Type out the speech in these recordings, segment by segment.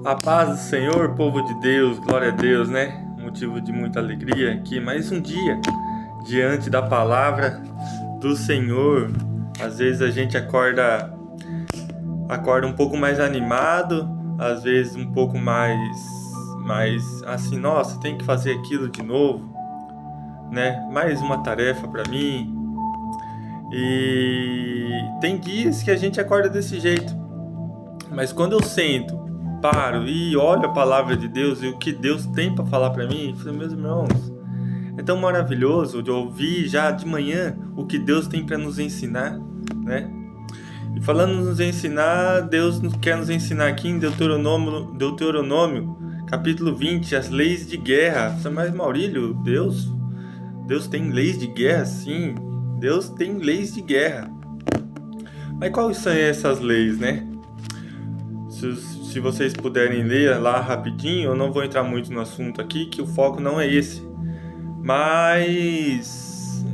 A paz do Senhor, povo de Deus, glória a Deus, né? Motivo de muita alegria aqui, mais um dia diante da palavra do Senhor. Às vezes a gente acorda um pouco mais animado, às vezes um pouco mais assim, nossa, tem que fazer aquilo de novo, né? Mais uma tarefa para mim. E tem dias que a gente acorda desse jeito, mas quando eu sento, paro e olho a palavra de Deus e o que Deus tem para falar para mim, meus irmãos, é tão maravilhoso de ouvir já de manhã o que Deus tem para nos ensinar, né? E falando em nos ensinar, Deus quer nos ensinar aqui em Deuteronômio, capítulo 20, as leis de guerra. Mas Maurílio, Deus tem leis de guerra? Sim, Deus tem leis de guerra. Mas quais são essas leis, né? Se vocês puderem ler lá rapidinho, eu não vou entrar muito no assunto aqui, que o foco não é esse. Mas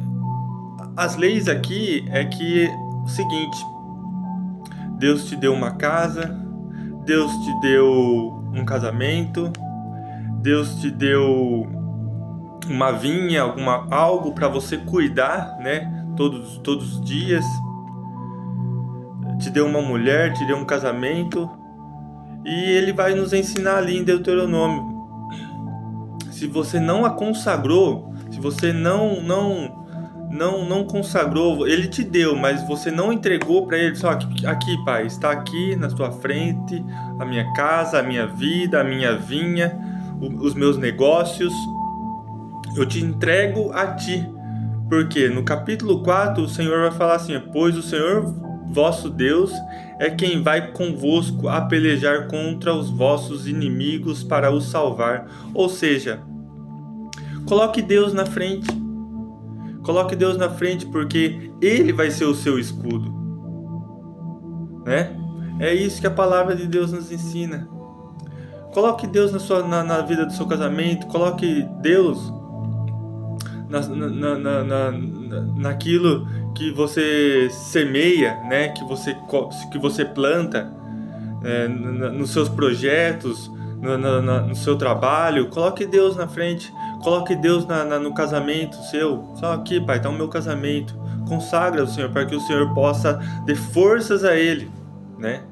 as leis aqui é que o seguinte: Deus te deu uma casa, Deus te deu um casamento, Deus te deu uma vinha, algo para você cuidar, né? Todos os dias. Te deu uma mulher, te deu um casamento. E ele vai nos ensinar ali em Deuteronômio. Se você não a consagrou, se você não consagrou, ele te deu, mas você não entregou para ele, só aqui, pai, está aqui na sua frente a minha casa, a minha vida, a minha vinha, os meus negócios, eu te entrego a ti. Porque no capítulo 4 o Senhor vai falar assim: pois o Senhor vosso Deus é quem vai convosco a pelejar contra os vossos inimigos para os salvar. Ou seja, coloque Deus na frente. Coloque Deus na frente, porque Ele vai ser o seu escudo, né? É isso que a palavra de Deus nos ensina. Coloque Deus na vida do seu casamento. Coloque Deus naquilo que você semeia, né? Que você planta, nos seus projetos, no seu trabalho. Coloque Deus na frente. Coloque Deus no casamento seu. Só aqui, pai, está o meu casamento. Consagra o Senhor para que o Senhor possa dar forças a Ele, né?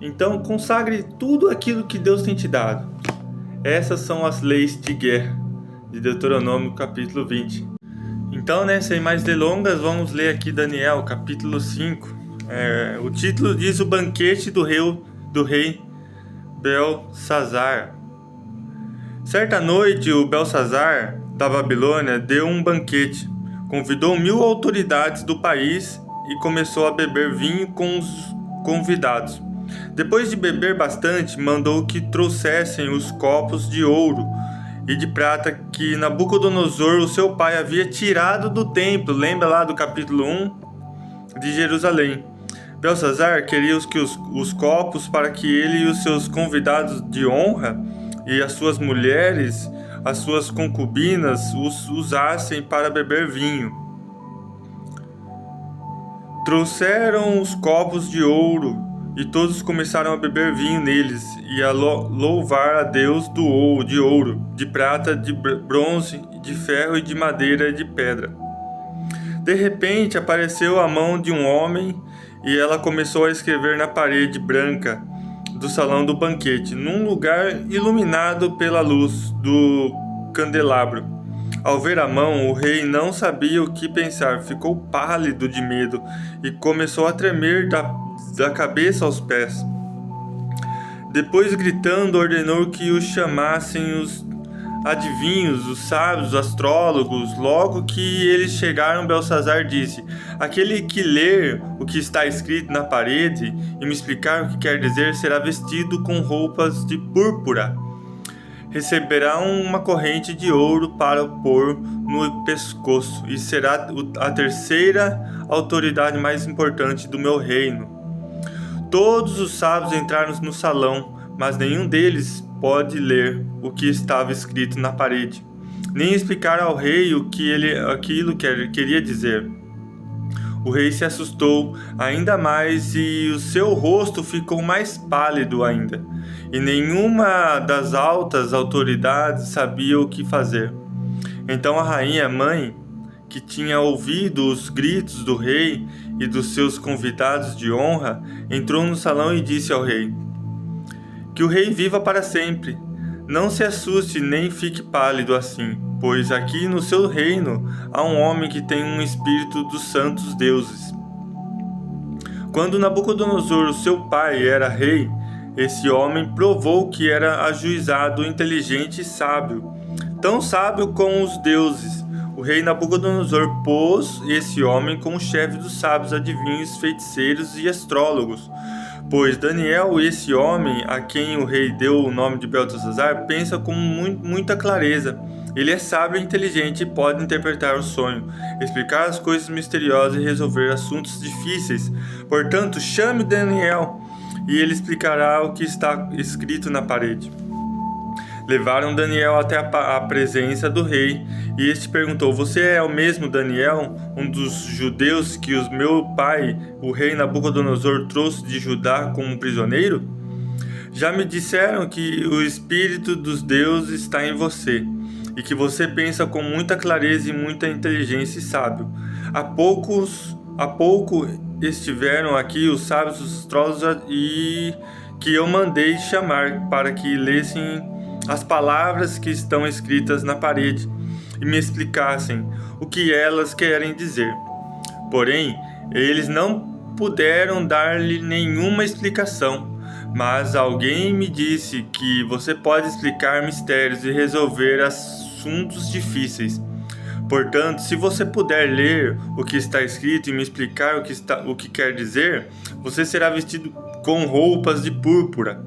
Então, consagre tudo aquilo que Deus tem te dado. Essas são as leis de guerra de Deuteronômio, capítulo 20. Então, né, sem mais delongas, vamos ler aqui Daniel, capítulo 5. O título diz: o banquete do rei Belsazar. Certa noite, o Belsazar da Babilônia deu um banquete, convidou 1000 autoridades do país e começou a beber vinho com os convidados. Depois de beber bastante, mandou que trouxessem os copos de ouro e de prata que Nabucodonosor, o seu pai, havia tirado do templo. Lembra lá do capítulo 1 de Jerusalém? Belsazar queria os copos para que ele e os seus convidados de honra e as suas mulheres, as suas concubinas, os usassem para beber vinho. Trouxeram os copos de ouro e todos começaram a beber vinho neles e a louvar a Deus de ouro, de prata, de bronze, de ferro e de madeira e de pedra. De repente apareceu a mão de um homem e ela começou a escrever na parede branca do salão do banquete, num lugar iluminado pela luz do candelabro. Ao ver a mão, o rei não sabia o que pensar, ficou pálido de medo e começou a tremer da cabeça aos pés. Depois, gritando, ordenou que os chamassem os adivinhos, os sábios, os astrólogos. Logo que eles chegaram, Belsazar disse: aquele que ler o que está escrito na parede e me explicar o que quer dizer será vestido com roupas de púrpura. Receberá uma corrente de ouro para pôr no pescoço e será a terceira autoridade mais importante do meu reino. Todos os sábios entraram no salão, mas nenhum deles pôde ler o que estava escrito na parede, nem explicar ao rei aquilo que queria dizer. O rei se assustou ainda mais e o seu rosto ficou mais pálido ainda. e nenhuma das altas autoridades sabia o que fazer. Então a rainha mãe, que tinha ouvido os gritos do rei e dos seus convidados de honra, entrou no salão e disse ao rei: "Que o rei viva para sempre! Não se assuste nem fique pálido assim, pois aqui no seu reino há um homem que tem um espírito dos santos deuses. Quando Nabucodonosor, seu pai, era rei, esse homem provou que era ajuizado, inteligente e sábio, tão sábio como os deuses. O rei Nabucodonosor pôs esse homem como chefe dos sábios, adivinhos, feiticeiros e astrólogos. Pois Daniel, esse homem, a quem o rei deu o nome de Beltesazar, pensa com muita clareza. Ele é sábio e inteligente e pode interpretar o sonho, explicar as coisas misteriosas e resolver assuntos difíceis. Portanto, chame Daniel e ele explicará o que está escrito na parede." Levaram Daniel até a presença do rei, e este perguntou: "Você é o mesmo Daniel, um dos judeus que o meu pai, o rei Nabucodonosor, trouxe de Judá como prisioneiro? Já me disseram que o espírito dos deuses está em você, e que você pensa com muita clareza e muita inteligência e sábio. Há pouco estiveram aqui os sábios, os astrólogos, e que eu mandei chamar para que lessem as palavras que estão escritas na parede e me explicassem o que elas querem dizer. Porém, eles não puderam dar-lhe nenhuma explicação. Mas alguém me disse que você pode explicar mistérios e resolver assuntos difíceis. Portanto, se você puder ler o que está escrito e me explicar o que quer dizer, você será vestido com roupas de púrpura.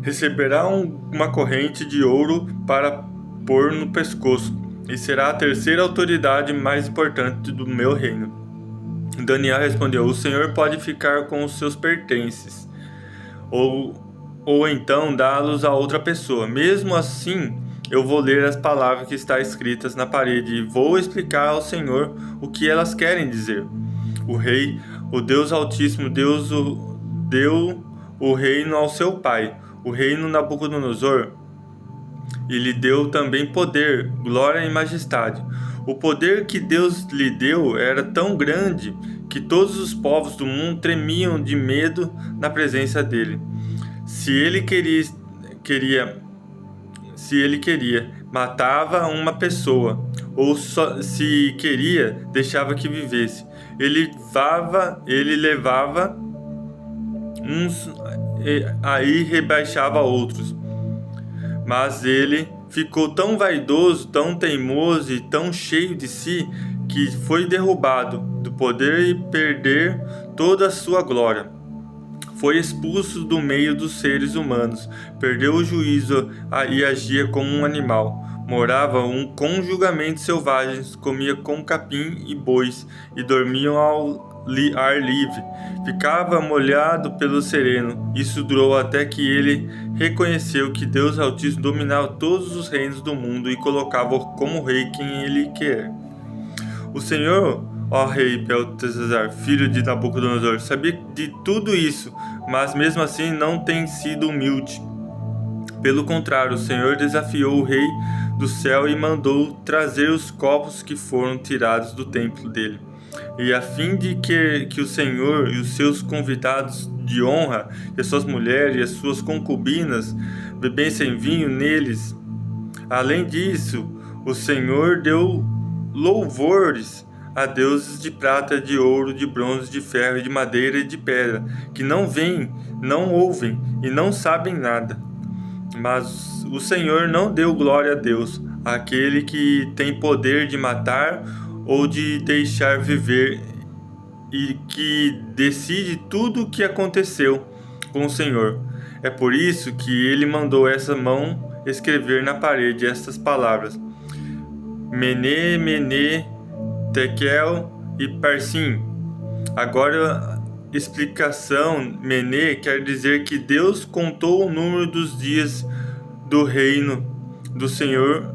Receberá uma corrente de ouro para pôr no pescoço, e será a terceira autoridade mais importante do meu reino." Daniel respondeu: "O Senhor pode ficar com os seus pertences, ou então dá-los a outra pessoa. Mesmo assim, eu vou ler as palavras que estão escritas na parede e vou explicar ao Senhor o que elas querem dizer." O rei, o Deus Altíssimo, deu o reino ao seu pai, o reino Nabucodonosor, e lhe deu também poder, glória e majestade. O poder que Deus lhe deu era tão grande que todos os povos do mundo tremiam de medo na presença dele. Se ele queria, matava uma pessoa, ou se queria, deixava que vivesse. Ele levava uns aí rebaixava outros. Mas ele ficou tão vaidoso, tão teimoso e tão cheio de si, que foi derrubado do poder e perdeu toda a sua glória. Foi expulso do meio dos seres humanos, perdeu o juízo e agia como um animal. Morava com julgamentos selvagens, comia com capim e bois, e dormiam ao ar livre. Ficava molhado pelo sereno. Isso durou até que ele reconheceu que Deus Altíssimo dominava todos os reinos do mundo e colocava como rei quem ele quer. O Senhor, ó rei Beltesazar, filho de Nabucodonosor, sabia de tudo isso, mas mesmo assim não tem sido humilde. Pelo contrário, o Senhor desafiou o rei do céu e mandou trazer os copos que foram tirados do templo dele. E a fim de que o Senhor e os seus convidados de honra, e as suas mulheres e as suas concubinas bebessem vinho neles. Além disso, o Senhor deu louvores a deuses de prata, de ouro, de bronze, de ferro, de madeira e de pedra, que não veem, não ouvem e não sabem nada. Mas o Senhor não deu glória a Deus, aquele que tem poder de matar ou de deixar viver, e que decide tudo o que aconteceu com o Senhor. É por isso que ele mandou essa mão escrever na parede estas palavras: Mene, Mene, Tekel e Parsim. Agora, explicação: Mene quer dizer que Deus contou o número dos dias do reino do Senhor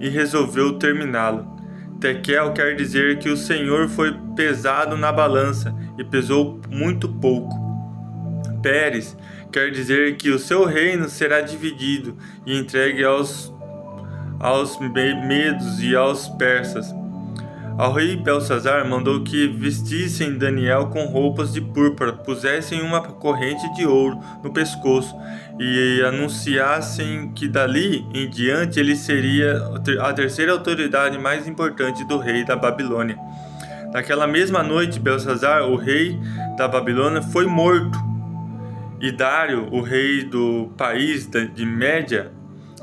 e resolveu terminá-lo. Tekel quer dizer que o Senhor foi pesado na balança e pesou muito pouco. Pérez quer dizer que o seu reino será dividido e entregue aos medos e aos persas. Ao rei Belsazar mandou que vestissem Daniel com roupas de púrpura, pusessem uma corrente de ouro no pescoço e anunciassem que dali em diante ele seria a terceira autoridade mais importante do rei da Babilônia. Naquela mesma noite, Belsazar, o rei da Babilônia, foi morto, e Dário, o rei do país de Média,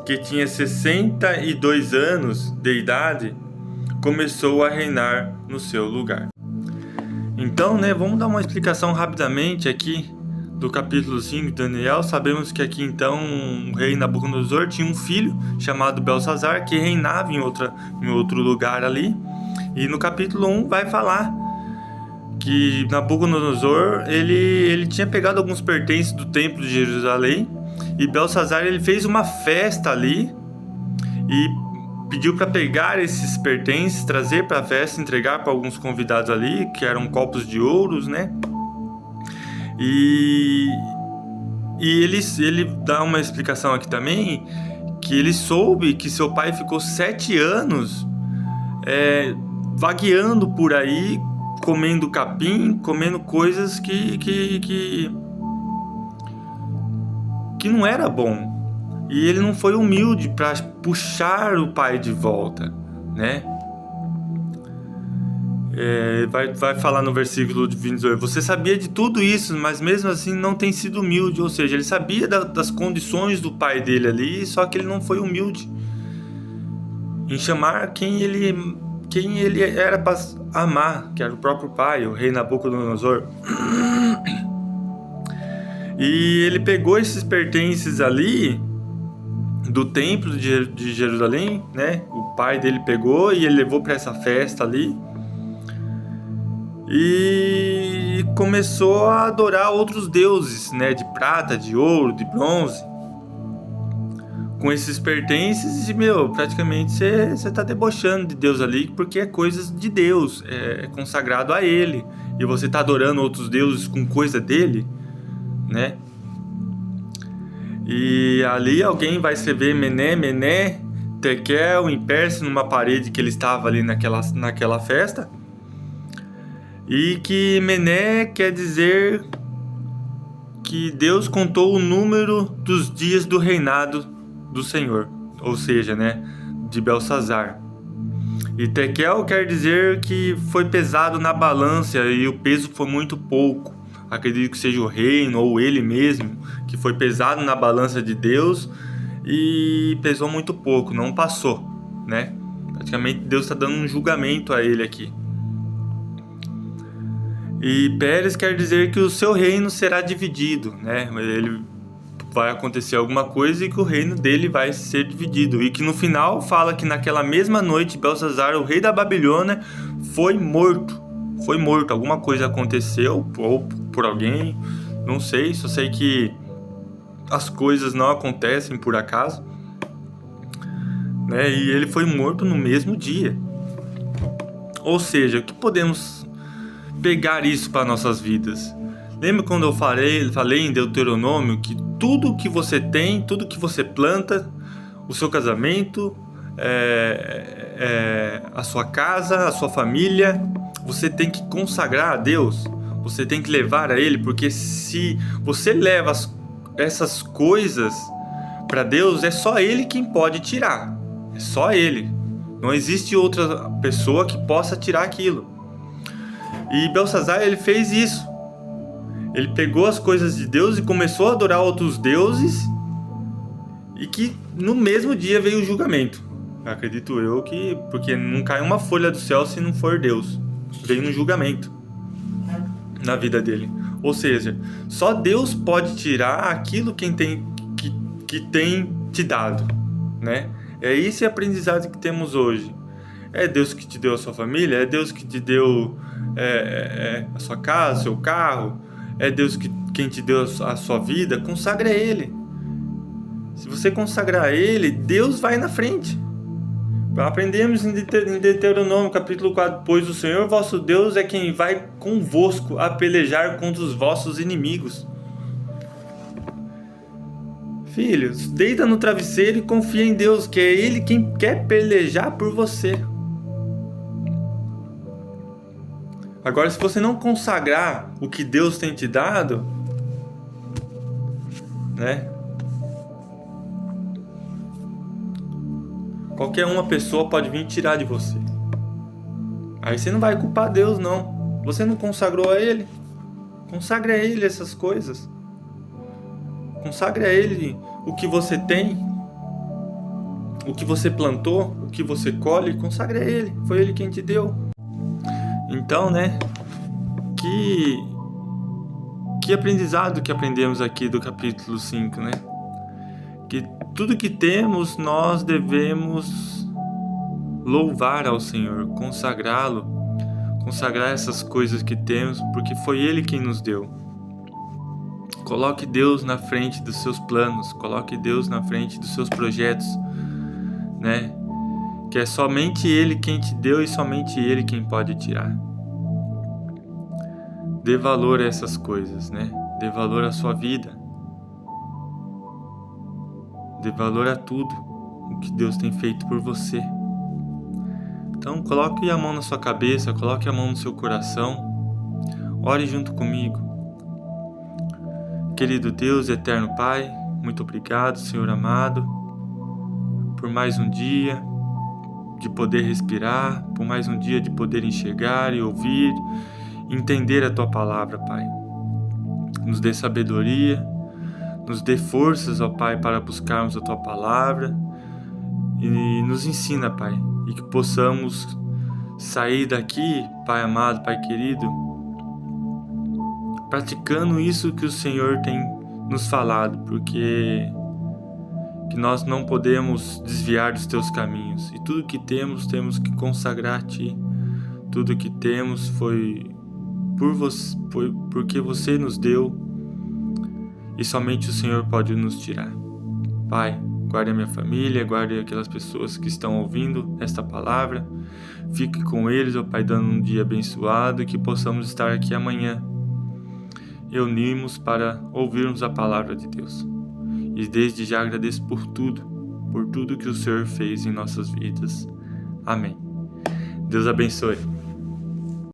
que tinha 62 anos de idade, começou a reinar no seu lugar. Então, vamos dar uma explicação rapidamente aqui do capítulo 5 de Daniel. Sabemos que aqui então o rei Nabucodonosor tinha um filho chamado Belsazar, que reinava em outro lugar ali. E no capítulo 1 vai falar que Nabucodonosor ele tinha pegado alguns pertences do templo de Jerusalém, e Belsazar ele fez uma festa ali e pediu para pegar esses pertences, trazer para a festa, entregar para alguns convidados ali, que eram copos de ouros, E ele dá uma explicação aqui também, que ele soube que seu pai ficou 7 anos vagueando por aí, comendo capim, comendo coisas que não era bom. E ele não foi humilde para puxar o pai de volta, Vai falar no versículo 28, você sabia de tudo isso, mas mesmo assim não tem sido humilde. Ou seja, ele sabia das condições do pai dele ali, só que ele não foi humilde em chamar quem ele era para amar, que era o próprio pai, o rei Nabucodonosor. E ele pegou esses pertences ali do templo de Jerusalém, O pai dele pegou e ele levou para essa festa ali e começou a adorar outros deuses, de prata, de ouro, de bronze, com esses pertences. E praticamente você tá debochando de Deus ali, porque é coisas de Deus, é consagrado a ele, e você tá adorando outros deuses com coisa dele, E ali alguém vai escrever Mené, Tekel em persa numa parede que ele estava ali naquela festa. E que Mené quer dizer que Deus contou o número dos dias do reinado do Senhor, ou seja, de Belsazar. E Tekel quer dizer que foi pesado na balança e o peso foi muito pouco. Acredito que seja o reino ou ele mesmo, que foi pesado na balança de Deus e pesou muito pouco, não passou, Praticamente Deus está dando um julgamento a ele aqui. E Pérez quer dizer que o seu reino será dividido, Ele vai acontecer alguma coisa e que o reino dele vai ser dividido. E que no final fala que naquela mesma noite Belsazar, o rei da Babilônia, foi morto. Alguma coisa aconteceu, ou por alguém, não sei, só sei que as coisas não acontecem por acaso, E ele foi morto no mesmo dia. Ou seja, o que podemos pegar isso para nossas vidas? Lembra quando eu falei em Deuteronômio que tudo que você tem, tudo que você planta, o seu casamento, a sua casa, a sua família, você tem que consagrar a Deus, você tem que levar a Ele, porque se você leva essas coisas para Deus, é só Ele quem pode tirar, é só Ele, não existe outra pessoa que possa tirar aquilo. E Belsazar, ele fez isso, ele pegou as coisas de Deus e começou a adorar outros deuses, e que no mesmo dia veio o julgamento. Acredito eu que, porque não cai uma folha do céu se não for Deus, veio no julgamento na vida dele. Ou seja, só Deus pode tirar aquilo que tem te dado, É esse aprendizado que temos hoje. É Deus que te deu a sua família, é Deus que te deu a sua casa, seu carro, é Deus quem te deu a sua vida. Consagre a Ele. Se você consagrar a Ele, Deus vai na frente. Aprendemos em Deuteronômio capítulo 4, pois o Senhor vosso Deus é quem vai convosco a pelejar contra os vossos inimigos. Filhos, deita no travesseiro e confia em Deus, que é Ele quem quer pelejar por você. Agora, se você não consagrar o que Deus tem te dado, né? Qualquer uma pessoa pode vir tirar de você. Aí você não vai culpar Deus, não. Você não consagrou a Ele? Consagre a Ele essas coisas. Consagre a Ele o que você tem, o que você plantou, o que você colhe. Consagre a Ele. Foi Ele quem te deu. Então, né? Que aprendizado que aprendemos aqui do capítulo 5, né? Que tudo que temos nós devemos louvar ao Senhor, consagrá-lo, consagrar essas coisas que temos, porque foi Ele quem nos deu. Coloque Deus na frente dos seus planos, coloque Deus na frente dos seus projetos, né? Que é somente Ele quem te deu e somente Ele quem pode tirar. Dê valor a essas coisas, né? Dê valor à sua vida. Dê valor a tudo o que Deus tem feito por você. Então, coloque a mão na sua cabeça, coloque a mão no seu coração. Ore junto comigo. Querido Deus, eterno Pai, muito obrigado, Senhor amado, por mais um dia de poder respirar, por mais um dia de poder enxergar e ouvir, entender a Tua palavra, Pai. Nos dê sabedoria, nos dê forças, ó Pai, para buscarmos a Tua palavra e nos ensina, Pai, e que possamos sair daqui, Pai amado, Pai querido, praticando isso que o Senhor tem nos falado, porque que nós não podemos desviar dos Teus caminhos, e tudo que temos que consagrar a Ti. Tudo que temos foi porque Você nos deu, e somente o Senhor pode nos tirar. Pai, guarde a minha família, guarde aquelas pessoas que estão ouvindo esta palavra, fique com eles, ó Pai, dando um dia abençoado, e que possamos estar aqui amanhã reunimos para ouvirmos a palavra de Deus. E desde já agradeço por tudo que o Senhor fez em nossas vidas. Amém. Deus abençoe.